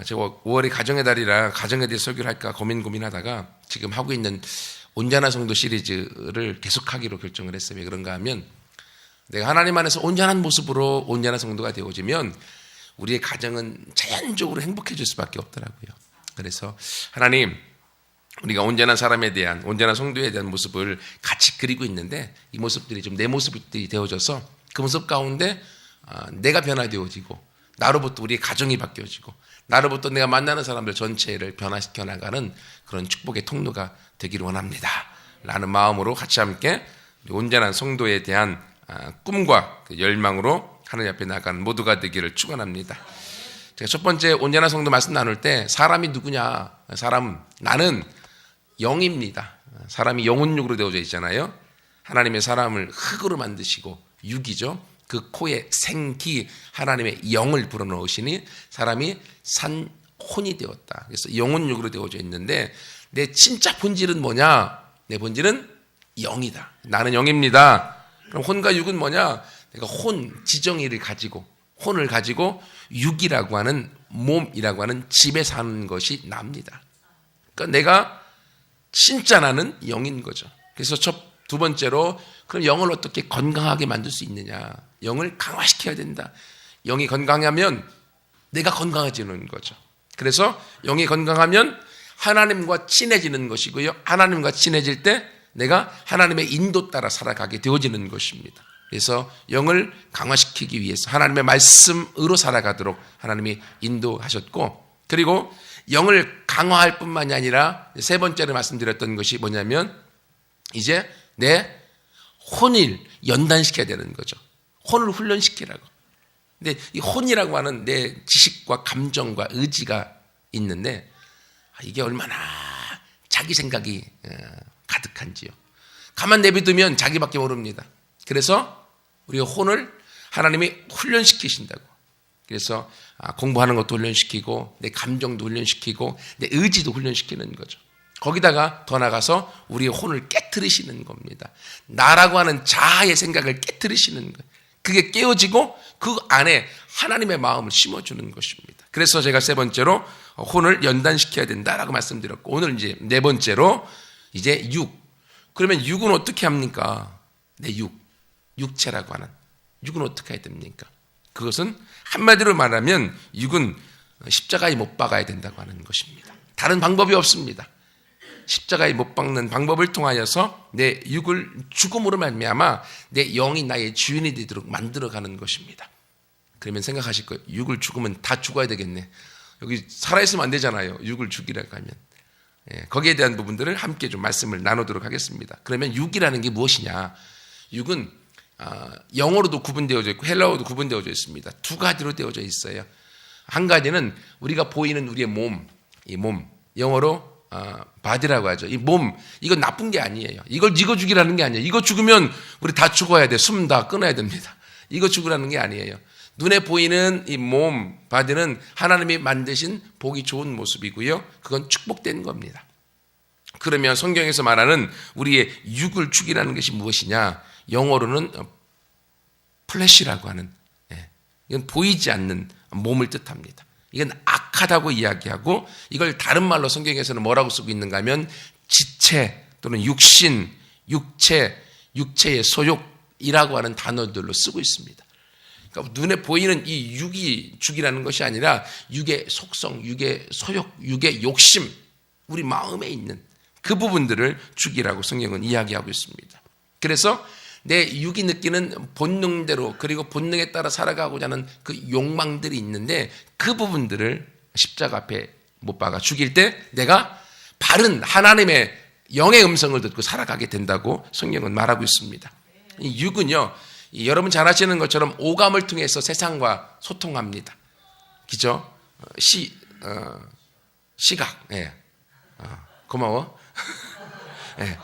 제가 5월에 가정의 달이라 가정에 대해 설교를 할까 고민하다가 지금 하고 있는 온전한 성도 시리즈를 계속하기로 결정을 했어요. 왜 그런가 하면 내가 하나님 안에서 온전한 모습으로 온전한 성도가 되어지면 우리의 가정은 자연적으로 행복해질 수밖에 없더라고요. 그래서 하나님, 우리가 온전한 사람에 대한, 온전한 성도에 대한 모습을 같이 그리고 있는데 이 모습들이 좀 내 모습들이 되어져서 그 모습 가운데 내가 변화되어지고 나로부터 우리의 가정이 바뀌어지고 나로부터 내가 만나는 사람들 전체를 변화시켜 나가는 그런 축복의 통로가 되기를 원합니다 라는 마음으로 같이 함께 온전한 성도에 대한 꿈과 열망으로 하나님 앞에 나가는 모두가 되기를 축원합니다. 제가 첫 번째 온전한 성도 말씀 나눌 때 사람이 누구냐? 나는 영입니다. 사람이 영혼육으로 되어져 있잖아요. 하나님의 사람을 흙으로 만드시고 육이죠. 그 코에 생기 하나님의 영을 불어넣으시니 사람이 산혼이 되었다. 그래서 영혼육으로 되어져 있는데 내 진짜 본질은 뭐냐? 내 본질은 영이다. 나는 영입니다. 그럼 혼과 육은 뭐냐? 내가 지정의를 가지고 혼을 가지고 육이라고 하는 몸이라고 하는 집에 사는 것이 납니다. 그러니까 내가 진짜 나는 영인 거죠. 그래서 두 번째로 그럼 영을 어떻게 건강하게 만들 수 있느냐? 영을 강화시켜야 된다. 영이 건강하면 내가 건강해지는 거죠. 그래서 영이 건강하면 하나님과 친해지는 것이고요. 하나님과 친해질 때 내가 하나님의 인도 따라 살아가게 되어지는 것입니다. 그래서 영을 강화시키기 위해서 하나님의 말씀으로 살아가도록 하나님이 인도하셨고, 그리고 영을 강화할 뿐만이 아니라 세 번째로 말씀드렸던 것이 뭐냐면 이제 내 혼을 연단시켜야 되는 거죠. 혼을 훈련시키라고. 근데 이 혼이라고 하는 내 지식과 감정과 의지가 있는데 이게 얼마나 자기 생각이 가득한지요. 가만 내비두면 자기밖에 모릅니다. 그래서 우리가 혼을 하나님이 훈련시키신다고. 그래서 공부하는 것도 훈련시키고 내 감정도 훈련시키고 내 의지도 훈련시키는 거죠. 거기다가 더 나가서 우리의 혼을 깨트리시는 겁니다. 나라고 하는 자아의 생각을 깨트리시는 거예요. 그게 깨어지고 그 안에 하나님의 마음을 심어주는 것입니다. 그래서 제가 세 번째로 혼을 연단시켜야 된다라고 말씀드렸고, 오늘 이제 네 번째로 이제 육. 그러면 육은 어떻게 합니까? 내 육체라고 하는 육은 어떻게 해야 됩니까? 그것은 한마디로 말하면 육은 십자가에 못 박아야 된다고 하는 것입니다. 다른 방법이 없습니다. 십자가에 못 박는 방법을 통하여서 내 육을 죽음으로 말미암아 내 영이 나의 주인이 되도록 만들어가는 것입니다. 그러면 생각하실 거예요. 육을 죽으면 다 죽어야 되겠네. 여기 살아있으면 안 되잖아요. 육을 죽이라고 하면. 거기에 대한 부분들을 함께 좀 말씀을 나누도록 하겠습니다. 그러면 육이라는 게 무엇이냐? 육은 영어로도 구분되어져 있고 헬라어도 구분되어져 있습니다. 두 가지로 되어져 있어요. 한 가지는 우리가 보이는 우리의 몸, 이 몸, 영어로 바디라고 하죠. 이 몸, 이건 나쁜 게 아니에요. 이거 죽이라는 게 아니에요. 이거 죽으면 우리 다 죽어야 돼. 숨 다 끊어야 됩니다. 이거 죽으라는 게 아니에요. 눈에 보이는 이 몸, 바디는 하나님이 만드신 보기 좋은 모습이고요. 그건 축복된 겁니다. 그러면 성경에서 말하는 우리의 육을 죽이라는 것이 무엇이냐? 영어로는 플래시라고 하는, 이건 보이지 않는 몸을 뜻합니다. 이건 악하다고 이야기하고, 이걸 다른 말로 성경에서는 뭐라고 쓰고 있는가 하면 지체 또는 육신, 육체의 소욕이라고 하는 단어들로 쓰고 있습니다. 그러니까 눈에 보이는 이 육이 죽이라는 것이 아니라 육의 속성, 육의 소욕, 육의 욕심, 우리 마음에 있는 그 부분들을 죽이라고 성경은 이야기하고 있습니다. 그래서 내 육이 느끼는 본능대로, 그리고 본능에 따라 살아가고자 하는 그 욕망들이 있는데 그 부분들을 십자가 앞에 못 박아 죽일 때 내가 바른 하나님의 영의 음성을 듣고 살아가게 된다고 성경은 말하고 있습니다. 이 육은요, 여러분 잘 아시는 것처럼 오감을 통해서 세상과 소통합니다. 그죠? 시각, 고마워.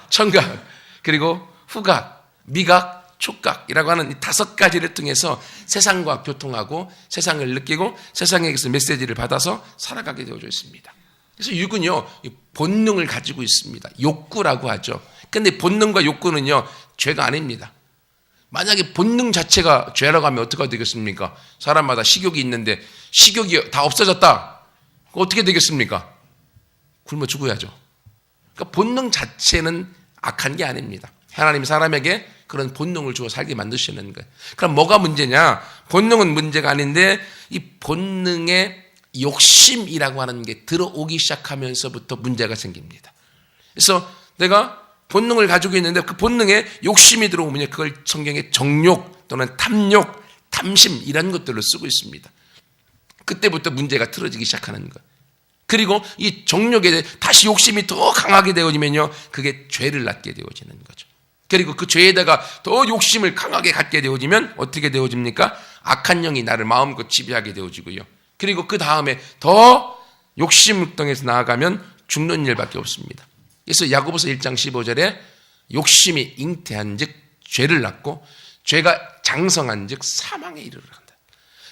청각, 그리고 후각, 미각, 촉각이라고 하는 이 5가지를 통해서 세상과 교통하고 세상을 느끼고 세상에게서 메시지를 받아서 살아가게 되어져 있습니다. 그래서 육은요, 본능을 가지고 있습니다. 욕구라고 하죠. 근데 본능과 욕구는요, 죄가 아닙니다. 만약에 본능 자체가 죄라고 하면 어떻게 되겠습니까? 사람마다 식욕이 있는데 식욕이 다 없어졌다. 어떻게 되겠습니까? 굶어 죽어야죠. 그러니까 본능 자체는 악한 게 아닙니다. 하나님이 사람에게 그런 본능을 주어 살게 만드시는 거예요. 그럼 뭐가 문제냐? 본능은 문제가 아닌데 이 본능의 욕심이라고 하는 게 들어오기 시작하면서부터 문제가 생깁니다. 그래서 내가 본능을 가지고 있는데 그 본능에 욕심이 들어오면 그걸 성경에 정욕 또는 탐욕, 탐심 이런 것들로 쓰고 있습니다. 그때부터 문제가 틀어지기 시작하는 거예요. 그리고 이 정욕에 대해 다시 욕심이 더 강하게 되어지면요, 그게 죄를 낳게 되어지는 거죠. 그리고 그 죄에다가 더 욕심을 강하게 갖게 되어지면 어떻게 되어집니까? 악한 영이 나를 마음껏 지배하게 되어지고요. 그리고 그 다음에 더 욕심을 통해서 나아가면 죽는 일밖에 없습니다. 그래서 야고보서 1장 15절에 욕심이 잉태한 즉 죄를 낳고 죄가 장성한 즉 사망에 이르르한다.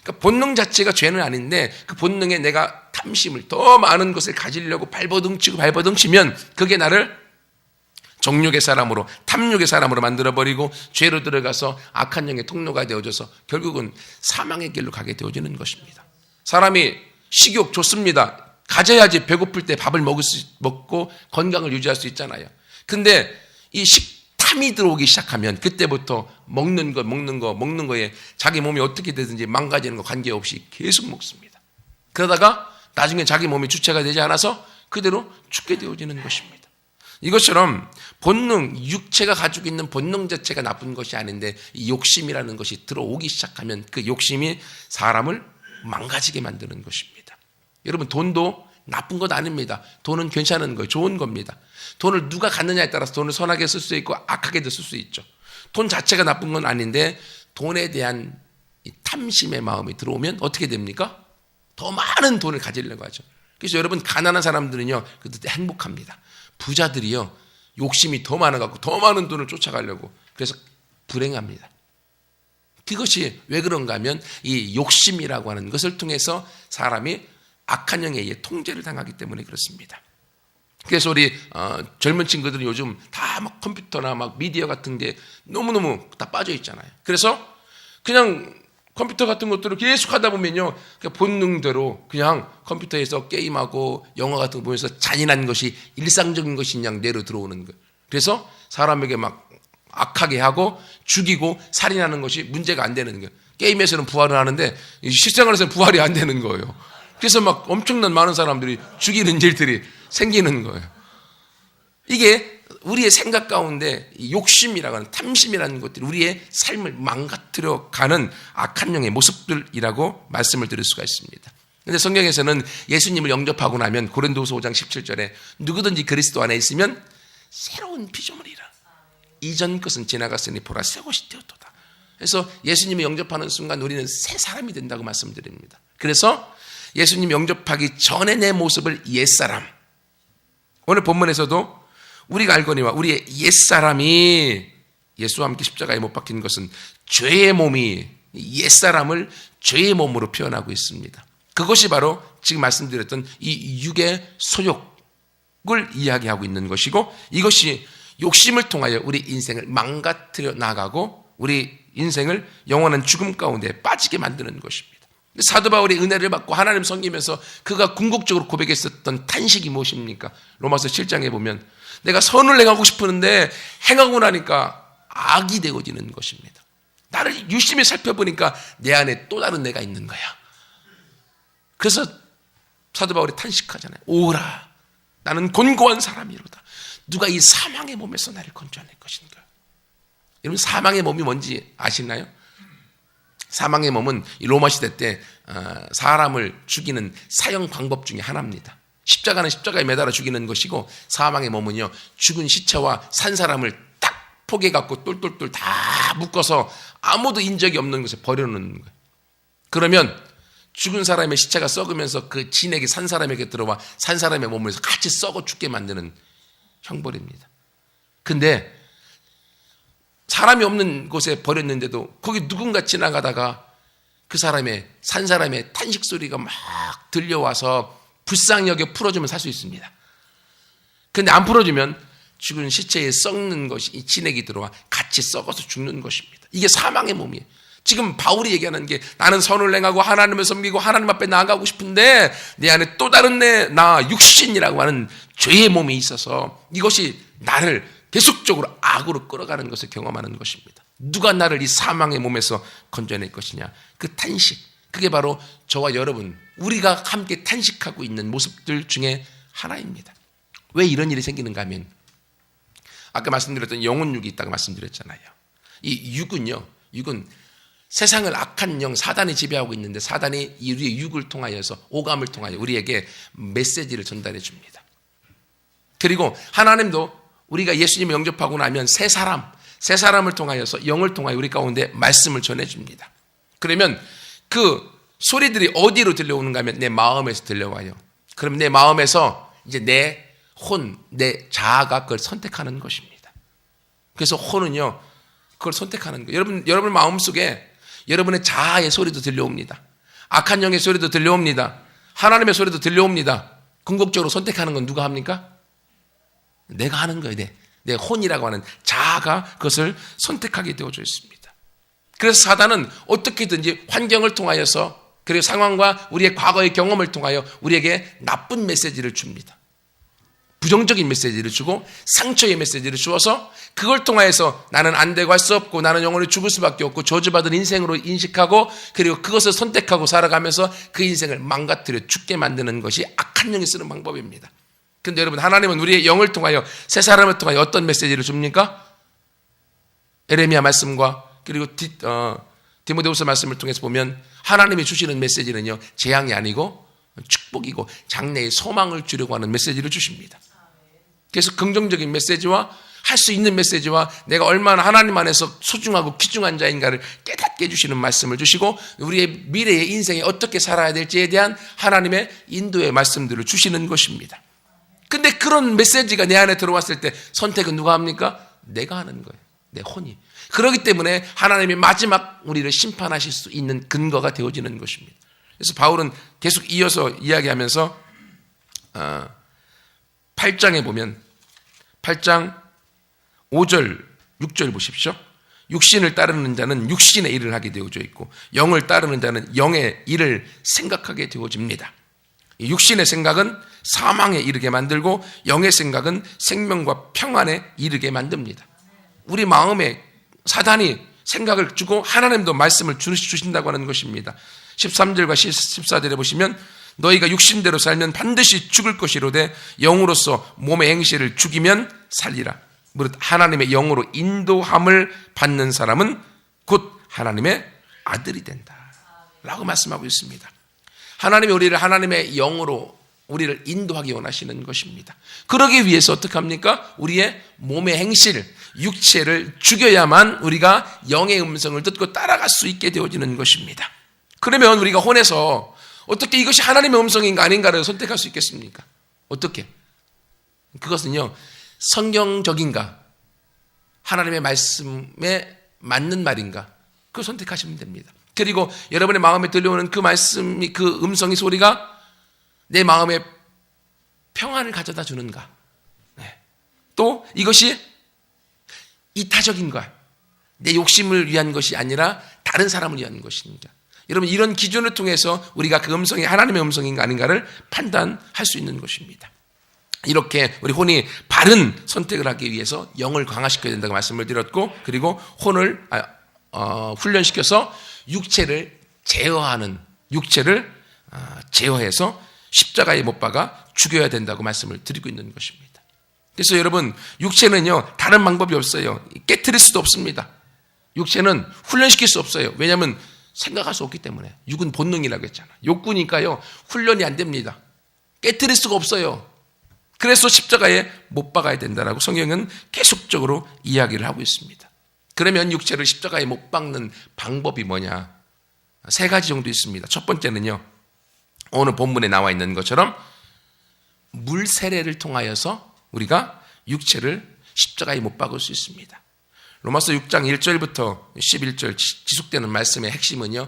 그러니까 본능 자체가 죄는 아닌데 그 본능에 내가 탐심을 더 많은 것을 가지려고 발버둥치면 그게 나를 정욕의 사람으로 탐욕의 사람으로 만들어버리고 죄로 들어가서 악한 영의 통로가 되어져서 결국은 사망의 길로 가게 되어지는 것입니다. 사람이 식욕 좋습니다. 가져야지 배고플 때 밥을 먹고 건강을 유지할 수 있잖아요. 근데 이 식탐이 들어오기 시작하면 그때부터 먹는 거에 자기 몸이 어떻게 되든지 망가지는 거 관계없이 계속 먹습니다. 그러다가 나중에 자기 몸이 주체가 되지 않아서 그대로 죽게 되어지는 것입니다. 이것처럼 본능, 육체가 가지고 있는 본능 자체가 나쁜 것이 아닌데 이 욕심이라는 것이 들어오기 시작하면 그 욕심이 사람을 망가지게 만드는 것입니다. 여러분, 돈도 나쁜 것 아닙니다. 돈은 괜찮은 거예요. 좋은 겁니다. 돈을 누가 갖느냐에 따라서 돈을 선하게 쓸 수 있고 악하게도 쓸 수 있죠. 돈 자체가 나쁜 건 아닌데 돈에 대한 이 탐심의 마음이 들어오면 어떻게 됩니까? 더 많은 돈을 가지려고 하죠. 그래서 여러분, 가난한 사람들은요, 그때 행복합니다. 부자들이요, 욕심이 더 많아갖고 더 많은 돈을 쫓아가려고 그래서 불행합니다. 그것이 왜 그런가 하면 이 욕심이라고 하는 것을 통해서 사람이 악한 영에 의해 통제를 당하기 때문에 그렇습니다. 그래서 우리 젊은 친구들은 요즘 다 막 컴퓨터나 막 미디어 같은 게 너무너무 다 빠져 있잖아요. 그래서 그냥 컴퓨터 같은 것들을 계속 하다 보면요, 그냥 본능대로 그냥 컴퓨터에서 게임하고 영화 같은 거 보면서 잔인한 것이 일상적인 것이 그냥 내로 들어오는 거예요. 그래서 사람에게 막 악하게 하고 죽이고 살인하는 것이 문제가 안 되는 거예요. 게임에서는 부활을 하는데 실생활에서는 부활이 안 되는 거예요. 그래서 막 엄청난 많은 사람들이 죽이는 일들이 생기는 거예요. 이게 우리의 생각 가운데 욕심이라고 하는 탐심이라는 것들이 우리의 삶을 망가뜨려 가는 악한 영의 모습들이라고 말씀을 드릴 수가 있습니다. 그런데 성경에서는 예수님을 영접하고 나면 고린도후서 5장 17절에 누구든지 그리스도 안에 있으면 새로운 피조물이라. 이전 것은 지나갔으니 보라 새 것이 되었도다. 그래서 예수님을 영접하는 순간 우리는 새 사람이 된다고 말씀드립니다. 그래서 예수님 영접하기 전에 내 모습을 옛사람, 오늘 본문에서도 우리가 알거니와 우리의 옛사람이 예수와 함께 십자가에 못 박힌 것은 죄의 몸이 옛사람을 죄의 몸으로 표현하고 있습니다. 그것이 바로 지금 말씀드렸던 이 육의 소욕을 이야기하고 있는 것이고, 이것이 욕심을 통하여 우리 인생을 망가뜨려 나가고 우리 인생을 영원한 죽음 가운데 빠지게 만드는 것입니다. 사도 바울이 은혜를 받고 하나님 섬기면서 그가 궁극적으로 고백했었던 탄식이 무엇입니까? 로마서 7장에 보면 내가 선을 행하고 싶었는데 행하고 나니까 악이 되어지는 것입니다. 나를 유심히 살펴보니까 내 안에 또 다른 내가 있는 거야. 그래서 사도 바울이 탄식하잖아요. 오라, 나는 곤고한 사람이로다. 누가 이 사망의 몸에서 나를 건져낼 것인가? 여러분, 사망의 몸이 뭔지 아시나요? 사망의 몸은 로마 시대 때 사람을 죽이는 사형 방법 중에 하나입니다. 십자가는 십자가에 매달아 죽이는 것이고, 사망의 몸은요, 죽은 시체와 산 사람을 딱 포개갖고 똘똘똘 다 묶어서 아무도 인적이 없는 곳에 버려놓는 거예요. 그러면 죽은 사람의 시체가 썩으면서 그 진액이 산 사람에게 들어와 산 사람의 몸에서 같이 썩어 죽게 만드는 형벌입니다. 근데 사람이 없는 곳에 버렸는데도 거기 누군가 지나가다가 그 사람의 산 사람의 탄식 소리가 막 들려와서 불쌍히 여겨 풀어주면 살 수 있습니다. 근데 안 풀어주면 죽은 시체에 썩는 것이 이 진액이 들어와 같이 썩어서 죽는 것입니다. 이게 사망의 몸이에요. 지금 바울이 얘기하는 게 나는 선을 행하고 하나님을 섬기고 하나님 앞에 나아가고 싶은데 내 안에 또 다른 나 육신이라고 하는 죄의 몸이 있어서 이것이 나를 계속적으로 악으로 끌어가는 것을 경험하는 것입니다. 누가 나를 이 사망의 몸에서 건져낼 것이냐. 그 탄식, 그게 바로 저와 여러분, 우리가 함께 탄식하고 있는 모습들 중에 하나입니다. 왜 이런 일이 생기는가 하면 아까 말씀드렸던 영혼육이 있다고 말씀드렸잖아요. 이 육은 세상을 악한 영 사단이 지배하고 있는데 사단이 우리의 육을 통하여서 오감을 통하여 우리에게 메시지를 전달해 줍니다. 그리고 하나님도 우리가 예수님을 영접하고 나면 새 사람을 통하여서 영을 통하여 우리 가운데 말씀을 전해 줍니다. 그러면 그 소리들이 어디로 들려오는가 하면 내 마음에서 들려와요. 그럼 내 마음에서 이제 내 자아가 그걸 선택하는 것입니다. 그래서 혼은요, 그걸 선택하는 거예요. 여러분 마음속에 여러분의 자아의 소리도 들려옵니다. 악한 영의 소리도 들려옵니다. 하나님의 소리도 들려옵니다. 궁극적으로 선택하는 건 누가 합니까? 내가 하는 거예요. 내 혼이라고 하는 자아가 그것을 선택하게 되어져 있습니다. 그래서 사단은 어떻게든지 환경을 통하여서 그리고 상황과 우리의 과거의 경험을 통하여 우리에게 나쁜 메시지를 줍니다. 부정적인 메시지를 주고 상처의 메시지를 주어서 그걸 통하여서 나는 안 되고 할 수 없고 나는 영원히 죽을 수밖에 없고 저주받은 인생으로 인식하고 그리고 그것을 선택하고 살아가면서 그 인생을 망가뜨려 죽게 만드는 것이 악한 영이 쓰는 방법입니다. 그런데 여러분, 하나님은 우리의 영을 통하여 새 사람을 통하여 어떤 메시지를 줍니까? 에레미야 말씀과 그리고 디모데후서 말씀을 통해서 보면 하나님이 주시는 메시지는요, 재앙이 아니고 축복이고 장래의 소망을 주려고 하는 메시지를 주십니다. 그래서 긍정적인 메시지와 할 수 있는 메시지와 내가 얼마나 하나님 안에서 소중하고 귀중한 자인가를 깨닫게 해주시는 말씀을 주시고 우리의 미래의 인생에 어떻게 살아야 될지에 대한 하나님의 인도의 말씀들을 주시는 것입니다. 근데 그런 메시지가 내 안에 들어왔을 때 선택은 누가 합니까? 내가 하는 거예요. 내 혼이. 그렇기 때문에 하나님이 마지막 우리를 심판하실 수 있는 근거가 되어지는 것입니다. 그래서 바울은 계속 이어서 이야기하면서 8장에 보면 8장 5절, 6절 보십시오. 육신을 따르는 자는 육신의 일을 하게 되어져 있고 영을 따르는 자는 영의 일을 생각하게 되어집니다. 육신의 생각은 사망에 이르게 만들고 영의 생각은 생명과 평안에 이르게 만듭니다. 우리 마음에 사단이 생각을 주고 하나님도 말씀을 주신다고 하는 것입니다. 13절과 14절에 보시면 너희가 육신대로 살면 반드시 죽을 것이로되 영으로서 몸의 행실을 죽이면 살리라. 무릇 하나님의 영으로 인도함을 받는 사람은 곧 하나님의 아들이 된다 라고 말씀하고 있습니다. 하나님이 우리를 하나님의 영으로 우리를 인도하기 원하시는 것입니다. 그러기 위해서 어떻게 합니까? 우리의 몸의 행실, 육체를 죽여야만 우리가 영의 음성을 듣고 따라갈 수 있게 되어지는 것입니다. 그러면 우리가 혼에서 어떻게 이것이 하나님의 음성인가 아닌가를 선택할 수 있겠습니까? 어떻게? 그것은요, 성경적인가? 하나님의 말씀에 맞는 말인가? 그걸 선택하시면 됩니다. 그리고 여러분의 마음에 들려오는 그 말씀이, 그 음성의 소리가 내 마음에 평안을 가져다 주는가? 네. 또 이것이 이타적인가? 내 욕심을 위한 것이 아니라 다른 사람을 위한 것인가? 여러분, 이런 기준을 통해서 우리가 그 음성이 하나님의 음성인가 아닌가를 판단할 수 있는 것입니다. 이렇게 우리 혼이 바른 선택을 하기 위해서 영을 강화시켜야 된다고 말씀을 드렸고, 그리고 혼을 훈련시켜서 육체를 제어해서 십자가에 못 박아 죽여야 된다고 말씀을 드리고 있는 것입니다. 그래서 여러분, 육체는요, 다른 방법이 없어요. 깨트릴 수도 없습니다. 육체는 훈련시킬 수 없어요. 왜냐하면 생각할 수 없기 때문에. 육은 본능이라고 했잖아요. 욕구니까요, 훈련이 안 됩니다. 깨트릴 수가 없어요. 그래서 십자가에 못 박아야 된다라고 성경은 계속적으로 이야기를 하고 있습니다. 그러면 육체를 십자가에 못 박는 방법이 뭐냐? 3가지 정도 있습니다. 첫 번째는요, 오늘 본문에 나와 있는 것처럼 물 세례를 통하여서 우리가 육체를 십자가에 못 박을 수 있습니다. 로마서 6장 1절부터 11절 지속되는 말씀의 핵심은요,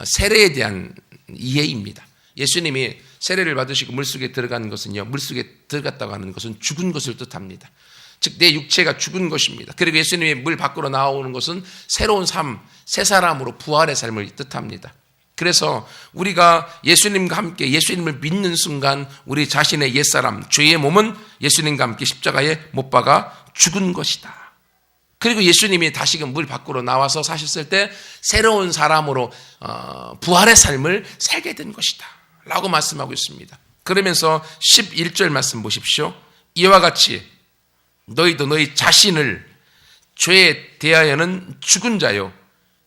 세례에 대한 이해입니다. 예수님이 세례를 받으시고 물속에 들어간 것은요, 물속에 들어갔다고 하는 것은 죽은 것을 뜻합니다. 즉 내 육체가 죽은 것입니다. 그리고 예수님이 물 밖으로 나오는 것은 새로운 삶, 새 사람으로 부활의 삶을 뜻합니다. 그래서 우리가 예수님과 함께 예수님을 믿는 순간 우리 자신의 옛사람, 죄의 몸은 예수님과 함께 십자가에 못 박아 죽은 것이다. 그리고 예수님이 다시금 물 밖으로 나와서 사셨을 때 새로운 사람으로 부활의 삶을 살게 된 것이다 라고 말씀하고 있습니다. 그러면서 11절 말씀 보십시오. 이와 같이 너희도 너희 자신을 죄에 대하여는 죽은 자요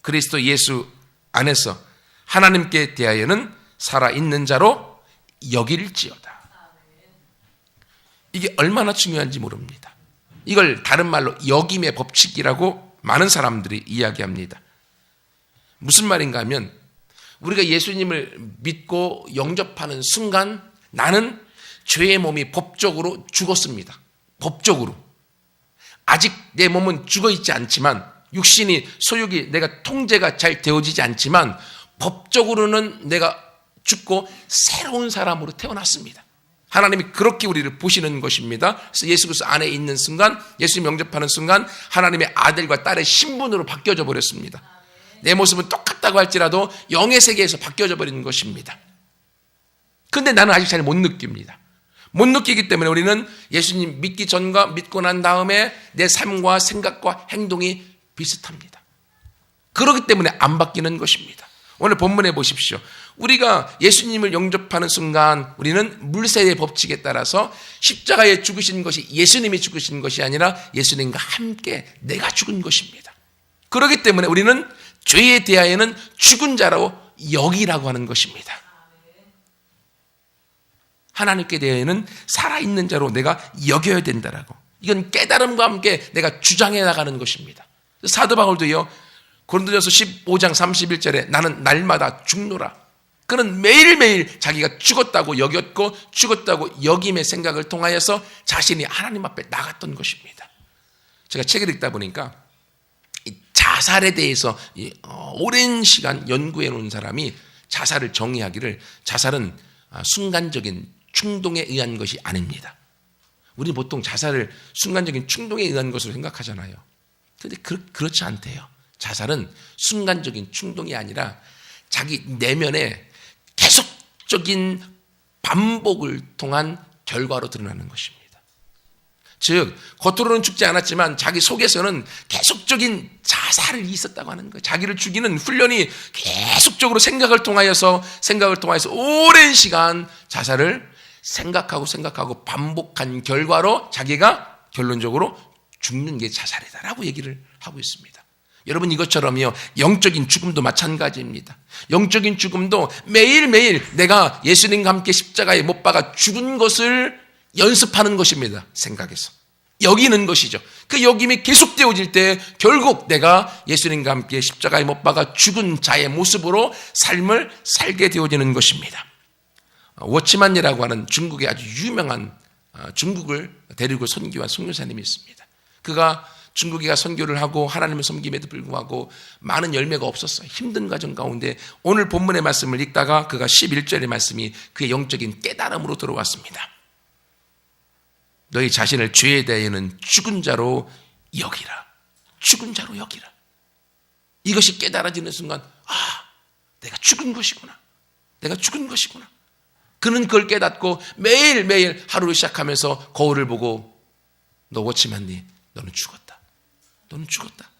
그리스도 예수 안에서 하나님께 대하여는 살아있는 자로 여길지어다. 이게 얼마나 중요한지 모릅니다. 이걸 다른 말로 여김의 법칙이라고 많은 사람들이 이야기합니다. 무슨 말인가 하면 우리가 예수님을 믿고 영접하는 순간 나는 죄의 몸이 법적으로 죽었습니다. 법적으로. 아직 내 몸은 죽어있지 않지만 육신이 소욕이 내가 통제가 잘 되어지지 않지만 법적으로는 내가 죽고 새로운 사람으로 태어났습니다. 하나님이 그렇게 우리를 보시는 것입니다. 그래서 예수 그리스도 안에 있는 순간, 예수님 영접하는 순간 하나님의 아들과 딸의 신분으로 바뀌어져 버렸습니다. 내 모습은 똑같다고 할지라도 영의 세계에서 바뀌어져 버리는 것입니다. 그런데 나는 아직 잘 못 느낍니다. 못 느끼기 때문에 우리는 예수님 믿기 전과 믿고 난 다음에 내 삶과 생각과 행동이 비슷합니다. 그렇기 때문에 안 바뀌는 것입니다. 오늘 본문에 보십시오. 우리가 예수님을 영접하는 순간 우리는 물세의 법칙에 따라서 십자가에 죽으신 것이 예수님이 죽으신 것이 아니라 예수님과 함께 내가 죽은 것입니다. 그렇기 때문에 우리는 죄에 대하여는 죽은 자로 여기라고 하는 것입니다. 하나님께 대하여는 살아있는 자로 내가 여겨야 된다라고. 이건 깨달음과 함께 내가 주장해 나가는 것입니다. 사도 바울도요. 고린도전서 15장 31절에 나는 날마다 죽노라. 그는 매일매일 자기가 죽었다고 여겼고 죽었다고 여김의 생각을 통하여서 자신이 하나님 앞에 나갔던 것입니다. 제가 책을 읽다 보니까 이 자살에 대해서 오랜 시간 연구해 놓은 사람이 자살을 정의하기를 자살은 순간적인 충동에 의한 것이 아닙니다. 우리는 보통 자살을 순간적인 충동에 의한 것으로 생각하잖아요. 그런데 그렇지 않대요. 자살은 순간적인 충동이 아니라 자기 내면에 계속적인 반복을 통한 결과로 드러나는 것입니다. 즉 겉으로는 죽지 않았지만 자기 속에서는 계속적인 자살이 있었다고 하는 거예요. 자기를 죽이는 훈련이 계속적으로 생각을 통하여서 오랜 시간 자살을 생각하고 반복한 결과로 자기가 결론적으로 죽는 게 자살이다라고 얘기를 하고 있습니다. 여러분 이것처럼요 영적인 죽음도 마찬가지입니다. 영적인 죽음도 매일매일 내가 예수님과 함께 십자가에 못 박아 죽은 것을 연습하는 것입니다. 생각에서 여기는 것이죠. 그 여김이 계속되어질 때 결국 내가 예수님과 함께 십자가에 못 박아 죽은 자의 모습으로 삶을 살게 되어지는 것입니다. 워치만이라고 하는 중국의 아주 유명한 중국을 데리고 선교한 선교사님이 있습니다. 그가 중국이가 선교를 하고 하나님을 섬김에도 불구하고 많은 열매가 없었어요. 힘든 과정 가운데 오늘 본문의 말씀을 읽다가 그가 11절의 말씀이 그의 영적인 깨달음으로 들어왔습니다. 너희 자신을 죄에 대하여는 죽은 자로 여기라. 죽은 자로 여기라. 이것이 깨달아지는 순간 내가 죽은 것이구나. 내가 죽은 것이구나. 그는 그걸 깨닫고 매일매일 하루를 시작하면서 거울을 보고 너 워치만니 너는 죽었다. 너는 죽었다.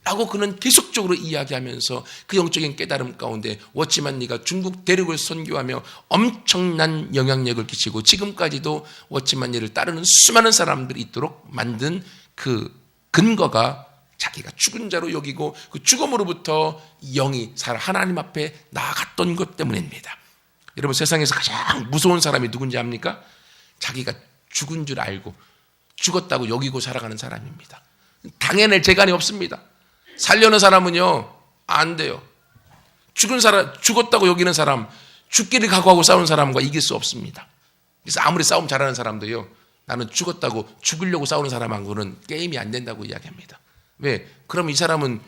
라고 그는 계속적으로 이야기하면서 그 영적인 깨달음 가운데 워치만니가 중국 대륙을 선교하며 엄청난 영향력을 끼치고 지금까지도 워치만니를 따르는 수많은 사람들이 있도록 만든 그 근거가 자기가 죽은 자로 여기고 그 죽음으로부터 영이 하나님 앞에 나아갔던 것 때문입니다. 여러분 세상에서 가장 무서운 사람이 누군지 압니까? 자기가 죽은 줄 알고 죽었다고 여기고 살아가는 사람입니다. 당해낼 재간이 없습니다. 살려는 사람은요 안 돼요. 죽었다고 여기는 사람, 죽기를 각오하고 싸우는 사람과 이길 수 없습니다. 그래서 아무리 싸움 잘하는 사람도요 나는 죽었다고 죽으려고 싸우는 사람하고는 게임이 안 된다고 이야기합니다. 왜? 그럼 이 사람은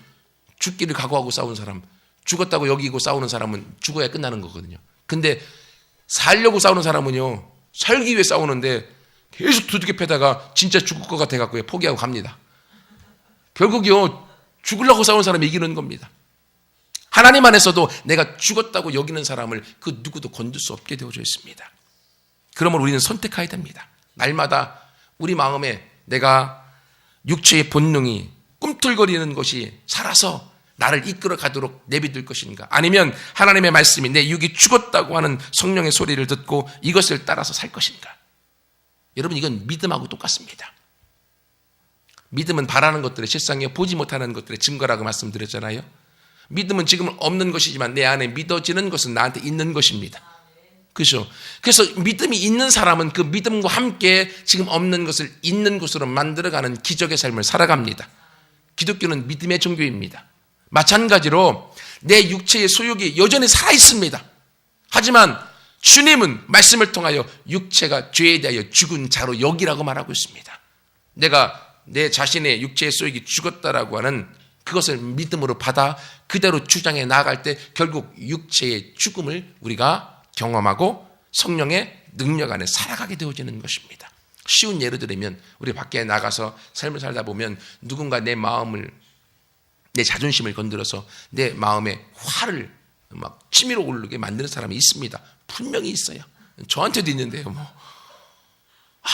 죽기를 각오하고 싸우는 사람, 죽었다고 여기고 싸우는 사람은 죽어야 끝나는 거거든요. 근데 살려고 싸우는 사람은요 살기 위해 싸우는데 계속 두들겨 패다가 진짜 죽을 것 같아갖고 포기하고 갑니다. 결국요, 죽으려고 싸운 사람이 이기는 겁니다. 하나님 안에서도 내가 죽었다고 여기는 사람을 그 누구도 건들 수 없게 되어져 있습니다. 그러므로 우리는 선택해야 됩니다. 날마다 우리 마음에 내가 육체의 본능이 꿈틀거리는 것이 살아서 나를 이끌어 가도록 내비둘 것인가, 아니면 하나님의 말씀이 내 육이 죽었다고 하는 성령의 소리를 듣고 이것을 따라서 살 것인가. 여러분, 이건 믿음하고 똑같습니다. 믿음은 바라는 것들의 실상이요 보지 못하는 것들의 증거라고 말씀드렸잖아요. 믿음은 지금 없는 것이지만 내 안에 믿어지는 것은 나한테 있는 것입니다. 그렇죠? 그래서 믿음이 있는 사람은 그 믿음과 함께 지금 없는 것을 있는 것으로 만들어가는 기적의 삶을 살아갑니다. 기독교는 믿음의 종교입니다. 마찬가지로 내 육체의 소욕이 여전히 살아있습니다. 하지만 주님은 말씀을 통하여 육체가 죄에 대하여 죽은 자로 여기라고 말하고 있습니다. 내가 내 자신의 육체의 소욕이 죽었다라고 하는 그것을 믿음으로 받아 그대로 주장해 나아갈 때 결국 육체의 죽음을 우리가 경험하고 성령의 능력 안에 살아가게 되어지는 것입니다. 쉬운 예를 들면 우리 밖에 나가서 삶을 살다 보면 누군가 내 마음을, 내 자존심을 건드려서 내 마음에 화를 막 치밀어 오르게 만드는 사람이 있습니다. 분명히 있어요. 저한테도 있는데요.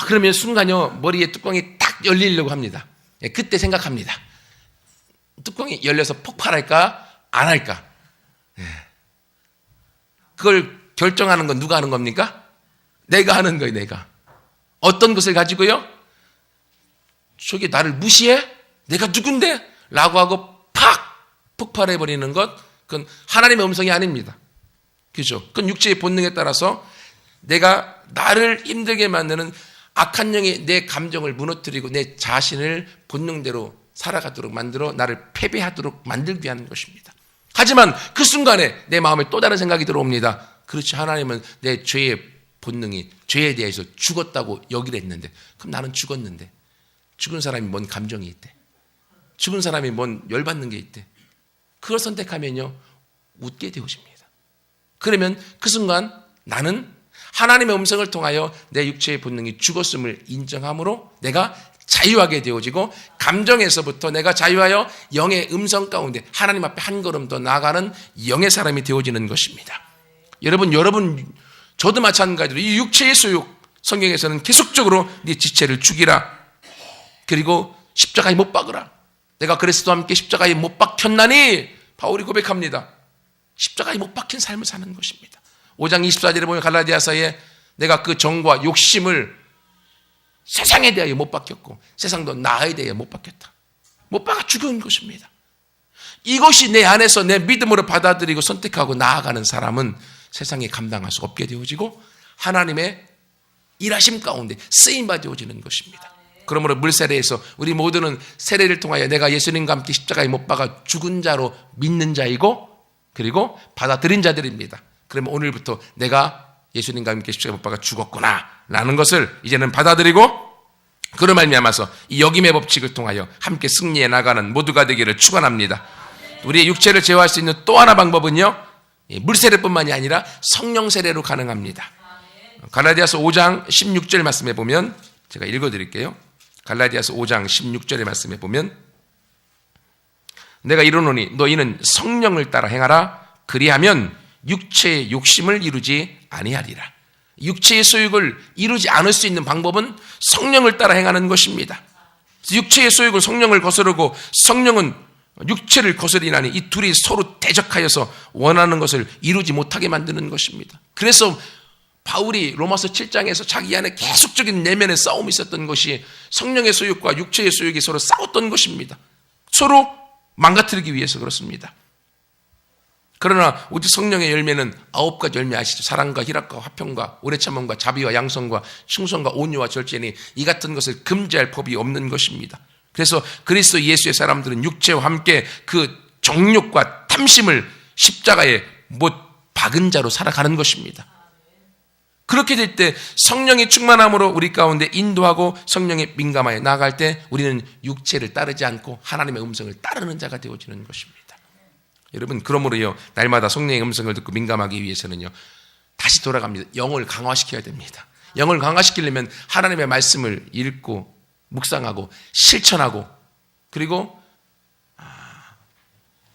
그러면 순간요 머리에 뚜껑이 딱 열리려고 합니다. 그때 생각합니다. 뚜껑이 열려서 폭발할까 안 할까. 그걸 결정하는 건 누가 하는 겁니까? 내가 하는 거예요. 내가 어떤 것을 가지고요, 저게 나를 무시해? 내가 누군데? 라고 하고 팍 폭발해버리는 것, 그건 하나님의 음성이 아닙니다. 그죠? 그건 육체의 본능에 따라서 내가 나를 힘들게 만드는 악한 영이 내 감정을 무너뜨리고 내 자신을 본능대로 살아가도록 만들어 나를 패배하도록 만들기 위한 것입니다. 하지만 그 순간에 내 마음에 또 다른 생각이 들어옵니다. 그렇지, 하나님은 내 죄의 본능이 죄에 대해서 죽었다고 여기랬는데, 그럼 나는 죽었는데 죽은 사람이 뭔 감정이 있대? 죽은 사람이 뭔 열받는 게 있대? 그걸 선택하면요 웃게 되어집니다. 그러면 그 순간 나는 하나님의 음성을 통하여 내 육체의 본능이 죽었음을 인정함으로 내가 자유하게 되어지고, 감정에서부터 내가 자유하여 영의 음성 가운데 하나님 앞에 한 걸음 더 나아가는 영의 사람이 되어지는 것입니다. 여러분, 저도 마찬가지로 이 육체의 소욕, 성경에서는 계속적으로 네 지체를 죽이라, 그리고 십자가에 못 박으라. 내가 그리스도와 함께 십자가에 못 박혔나니, 바울이 고백합니다. 십자가에 못 박힌 삶을 사는 것입니다. 5장 24절에 보면 갈라디아서에 내가 그 정과 욕심을 세상에 대하여 못 박혔고 세상도 나에 대하여 못 박혔다. 못 박아 죽은 것입니다. 이것이 내 안에서 내 믿음으로 받아들이고 선택하고 나아가는 사람은 세상에 감당할 수 없게 되어지고 하나님의 일하심 가운데 쓰임받아지는 것입니다. 그러므로 물세례에서 우리 모두는 세례를 통하여 내가 예수님과 함께 십자가에 못 박아 죽은 자로 믿는 자이고, 그리고 받아들인 자들입니다. 그러면 오늘부터 내가 예수님과 함께 십자가에 못 박아 죽었구나 라는 것을 이제는 받아들이고, 그로 말미암아서 이 역임의 법칙을 통하여 함께 승리해 나가는 모두가 되기를 축원합니다. 우리의 육체를 제어할 수 있는 또 하나 방법은요, 물세례뿐만이 아니라 성령 세례로 가능합니다. 갈라디아서 5장 16절 말씀해 보면, 제가 읽어드릴게요. 갈라디아서 5장 16절의 말씀에 보면, 내가 이르노니 너희는 성령을 따라 행하라. 그리하면 육체의 욕심을 이루지 아니하리라. 육체의 소욕을 이루지 않을 수 있는 방법은 성령을 따라 행하는 것입니다. 육체의 소욕은 성령을 거스르고 성령은 육체를 거스리나니 이 둘이 서로 대적하여서 원하는 것을 이루지 못하게 만드는 것입니다. 그래서 바울이 로마서 7장에서 자기 안에 계속적인 내면의 싸움이 있었던 것이 성령의 소욕과 육체의 소욕이 서로 싸웠던 것입니다. 서로 망가뜨리기 위해서 그렇습니다. 그러나 오직 성령의 열매는 9가지 열매 아시죠? 사랑과 희락과 화평과 오래 참음과 자비와 양성과 충성과 온유와 절제니 이 같은 것을 금지할 법이 없는 것입니다. 그래서 그리스도 예수의 사람들은 육체와 함께 그 정욕과 탐심을 십자가에 못 박은 자로 살아가는 것입니다. 그렇게 될 때 성령의 충만함으로 우리 가운데 인도하고 성령의 민감하여 나아갈 때 우리는 육체를 따르지 않고 하나님의 음성을 따르는 자가 되어지는 것입니다. 여러분, 그러므로요, 날마다 성령의 음성을 듣고 민감하기 위해서는요, 다시 돌아갑니다. 영을 강화시켜야 됩니다. 영을 강화시키려면 하나님의 말씀을 읽고 묵상하고 실천하고 그리고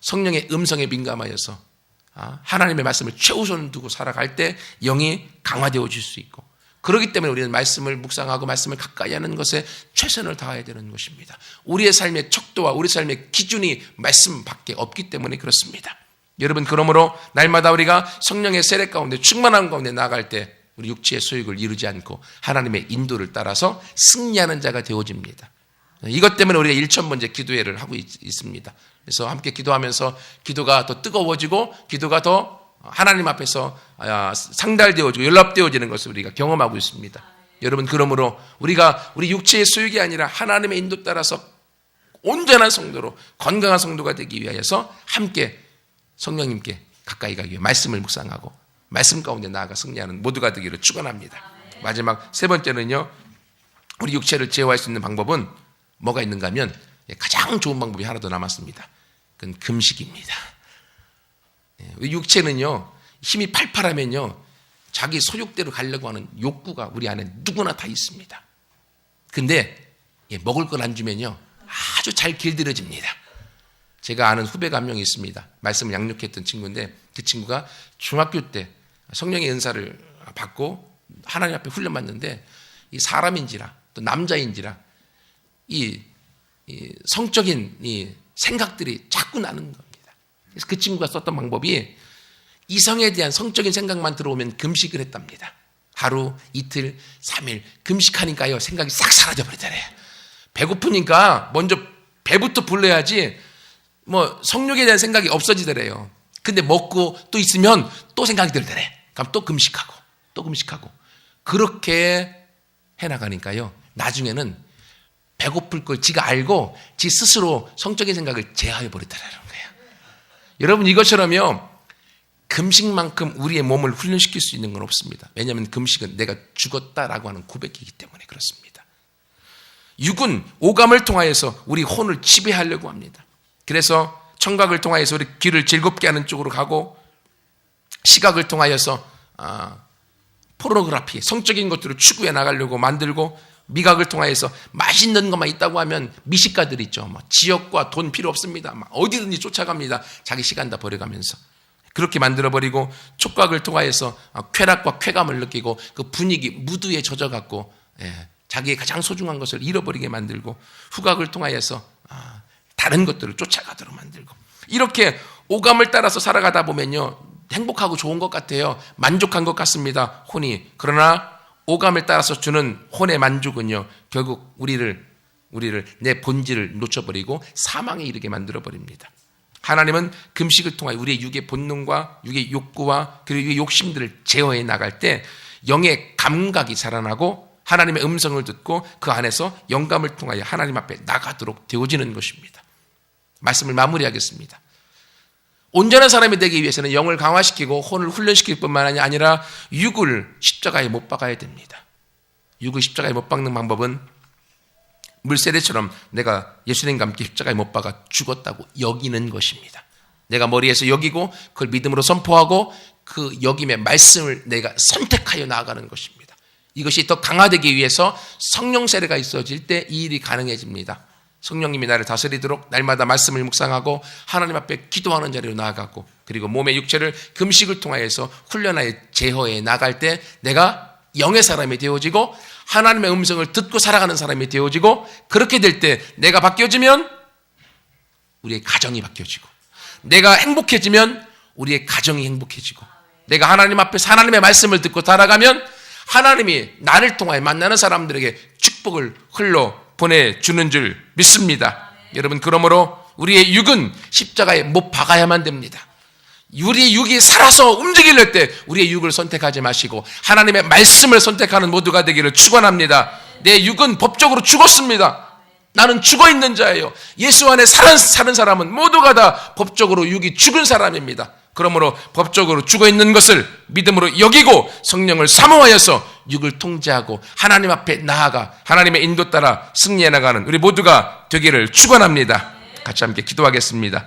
성령의 음성에 민감하여서 하나님의 말씀을 최우선 두고 살아갈 때 영이 강화되어질 수 있고 그렇기 때문에 우리는 말씀을 묵상하고 말씀을 가까이 하는 것에 최선을 다해야 되는 것입니다. 우리의 삶의 척도와 우리 삶의 기준이 말씀밖에 없기 때문에 그렇습니다. 여러분 그러므로 날마다 우리가 성령의 세례 가운데 충만한 가운데 나아갈 때 우리 육체의 소욕을 이루지 않고 하나님의 인도를 따라서 승리하는 자가 되어집니다. 이것 때문에 우리가 1000번째 기도회를 하고 있습니다. 그래서 함께 기도하면서 기도가 더 뜨거워지고 기도가 더 하나님 앞에서 상달되어지고 연락되어지는 것을 우리가 경험하고 있습니다. 여러분 그러므로 우리가 우리 육체의 소욕이 아니라 하나님의 인도 따라서 온전한 성도로 건강한 성도가 되기 위하여서 함께 성령님께 가까이 가기 위해 말씀을 묵상하고 말씀 가운데 나아가 승리하는 모두가 되기를 축원합니다. 마지막 세 번째는요. 우리 육체를 제어할 수 있는 방법은 뭐가 있는가 하면 가장 좋은 방법이 하나 더 남았습니다. 그건 금식입니다. 육체는요. 힘이 팔팔하면요. 자기 소욕대로 가려고 하는 욕구가 우리 안에 누구나 다 있습니다. 근데 먹을 걸 안 주면요. 아주 잘 길들여집니다. 제가 아는 후배가 한 명 있습니다. 말씀을 양육했던 친구인데 그 친구가 중학교 때 성령의 은사를 받고 하나님 앞에 훈련받는데 이 사람인지라 또 남자인지라 이 성적인 이 생각들이 자꾸 나는 겁니다. 그래서 그 친구가 썼던 방법이 이성에 대한 성적인 생각만 들어오면 금식을 했답니다. 하루, 이틀, 3일 금식하니까요 생각이 싹 사라져 버리잖아요. 배고프니까 먼저 배부터 불러야지 뭐 성욕에 대한 생각이 없어지더래요. 근데 먹고 또 있으면 또 생각이 들더래. 그럼 또 금식하고 그렇게 해나가니까요 나중에는 배고플 걸 지가 알고 지 스스로 성적인 생각을 제어해 버리더라는 거예요. 여러분 이것처럼요 금식만큼 우리의 몸을 훈련시킬 수 있는 건 없습니다. 왜냐하면 금식은 내가 죽었다라고 하는 고백이기 때문에 그렇습니다. 육은 오감을 통하여서 우리 혼을 지배하려고 합니다. 그래서 청각을 통하여서 우리 귀를 즐겁게 하는 쪽으로 가고 시각을 통하여서 포르노그래피, 성적인 것들을 추구해 나가려고 만들고 미각을 통하여서 맛있는 것만 있다고 하면 미식가들 있죠. 지역과 돈 필요 없습니다. 어디든지 쫓아갑니다. 자기 시간 다 버려가면서. 그렇게 만들어버리고 촉각을 통하여서 쾌락과 쾌감을 느끼고 그 분위기, 무드에 젖어갖고 자기의 가장 소중한 것을 잃어버리게 만들고 후각을 통하여서 다른 것들을 쫓아가도록 만들고 이렇게 오감을 따라서 살아가다 보면요 행복하고 좋은 것 같아요. 만족한 것 같습니다. 혼이. 그러나 오감을 따라서 주는 혼의 만족은요 결국 우리를 내 본질을 놓쳐버리고 사망에 이르게 만들어버립니다. 하나님은 금식을 통하여 우리의 육의 본능과 육의 욕구와 그리고 육의 욕심들을 제어해 나갈 때 영의 감각이 살아나고 하나님의 음성을 듣고 그 안에서 영감을 통하여 하나님 앞에 나가도록 되어지는 것입니다. 말씀을 마무리하겠습니다. 온전한 사람이 되기 위해서는 영을 강화시키고 혼을 훈련시킬 뿐만 아니라 육을 십자가에 못 박아야 됩니다. 육을 십자가에 못 박는 방법은 물세례처럼 내가 예수님과 함께 십자가에 못 박아 죽었다고 여기는 것입니다. 내가 머리에서 여기고 그걸 믿음으로 선포하고 그 여김의 말씀을 내가 선택하여 나아가는 것입니다. 이것이 더 강화되기 위해서 성령 세례가 있어질 때 이 일이 가능해집니다. 성령님이 나를 다스리도록 날마다 말씀을 묵상하고 하나님 앞에 기도하는 자리로 나아가고 그리고 몸의 육체를 금식을 통하여서 훈련하여 제어해 나갈 때 내가 영의 사람이 되어지고 하나님의 음성을 듣고 살아가는 사람이 되어지고 그렇게 될 때 내가 바뀌어지면 우리의 가정이 바뀌어지고 내가 행복해지면 우리의 가정이 행복해지고 내가 하나님 앞에서 하나님의 말씀을 듣고 살아가면 하나님이 나를 통하여 만나는 사람들에게 축복을 흘러 보내주는 줄 믿습니다. 여러분 그러므로 우리의 육은 십자가에 못 박아야만 됩니다. 우리의 육이 살아서 움직일 때 우리의 육을 선택하지 마시고 하나님의 말씀을 선택하는 모두가 되기를 축원합니다. 내 육은 법적으로 죽었습니다. 나는 죽어있는 자예요. 예수 안에 사는 사람은 모두가 다 법적으로 육이 죽은 사람입니다. 그러므로 법적으로 죽어있는 것을 믿음으로 여기고 성령을 사모하여서 육을 통제하고 하나님 앞에 나아가 하나님의 인도 따라 승리해 나가는 우리 모두가 되기를 축원합니다. 같이 함께 기도하겠습니다.